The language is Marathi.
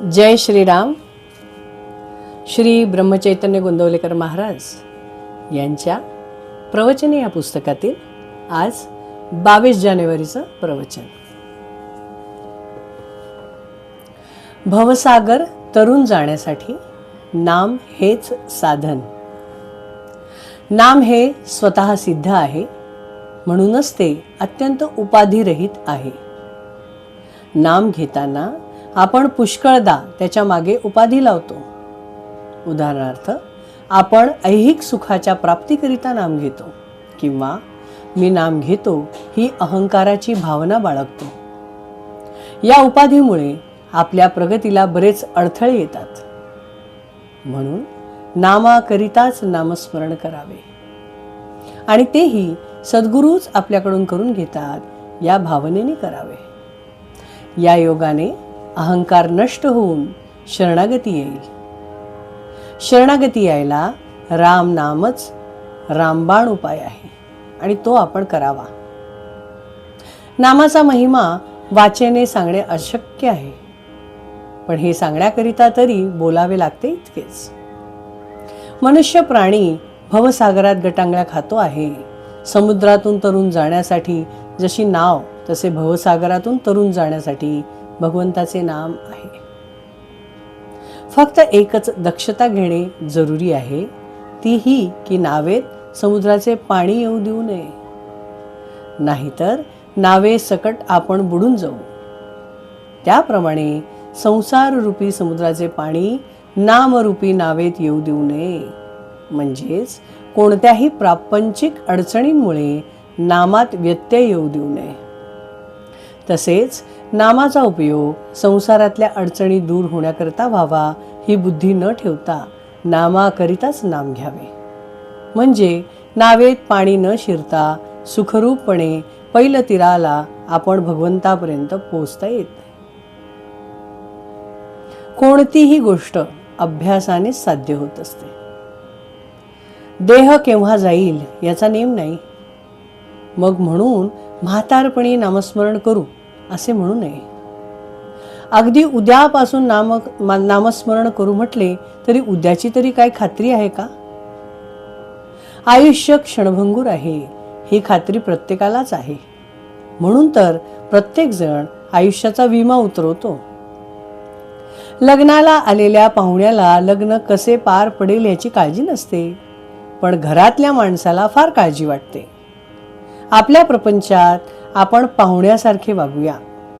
जय श्रीराम. श्री ब्रह्मचैतन्य गोंदवलेकर महाराज यांच्या प्रवचने या पुस्तकातील आज 22 जानेवारीचं प्रवचन. भवसागर तरुण जाण्यासाठी नाम हेच साधन. नाम हे स्वतः सिद्ध आहे, म्हणूनच ते अत्यंत उपाधिरहित आहे. नाम घेताना आपण पुष्कळदा त्याच्या मागे उपाधी लावतो. उदाहरणार्थ, आपण ऐहिक सुखाच्या प्राप्तीकरिता नाम घेतो किंवा मी नाम घेतो ही अहंकाराची भावना बाळगतो. या उपाधीमुळे आपल्या प्रगतीला बरेच अडथळे येतात. म्हणून नामाकरिताच नामस्मरण करावे आणि तेही सद्गुरूच आपल्याकडून करून घेतात या भावनेने करावे. या योगाने अहंकार नष्ट होऊन शरणागती येईल. शरणागती यायला राम नामच रामबाण उपाय आहे आणि तो आपण करावा. नामाचा महिमा वाचेने सांगणे अशक्य आहे, पण हे सांगण्याकरिता तरी बोलावे लागते इतकेच. मनुष्य प्राणी भवसागरात गटांगळ्या खातो आहे. समुद्रातून तरून जाण्यासाठी जशी नाव, तसे भवसागरातून तरून जाण्यासाठी भगवंताचे नाम आहे. फक्त एकच दक्षता घेणे जरुरी आहे, ती ही की नावेत समुद्राचे पाणी येऊ देऊ नये, नाहीतर नावे सकट आपण बुडून जाऊ. त्याप्रमाणे संसार रूपी समुद्राचे पाणी नामरूपी नावेत येऊ देऊ नये. म्हणजेच कोणत्याही प्रापंचिक अडचणींमुळे नामात व्यत्यय येऊ देऊ नये. तसेच नामाचा उपयोग संसारातल्या अडचणी दूर होण्याकरता व्हावा ही बुद्धी न ठेवता नामाकरिताच नाम घ्यावे. म्हणजे नावेत पाणी न शिरता सुखरूपपणे पैलतीराला आपण भगवंतापर्यंत पोहोचता येत. कोणतीही गोष्ट अभ्यासानेच साध्य होत असते. देह केव्हा जाईल याचा नेम नाही. मग म्हणून म्हातारपणी नामस्मरण करू असे म्हणू नये. अगदी उद्यापासून नामस्मरण करू म्हटले तरी उद्याची तरी काय खात्री आहे का? आयुष्य क्षणभंगूर आहे ही खात्री प्रत्येकालाच आहे. म्हणून तर प्रत्येक जण आयुष्याचा विमा उतरवतो. लग्नाला आलेल्या पाहुण्याला लग्न कसे पार पडेल याची काळजी नसते, पण घरातल्या माणसाला फार काळजी वाटते. आपल्या प्रपंचात आपण पाहुण्यासारखे वागूया,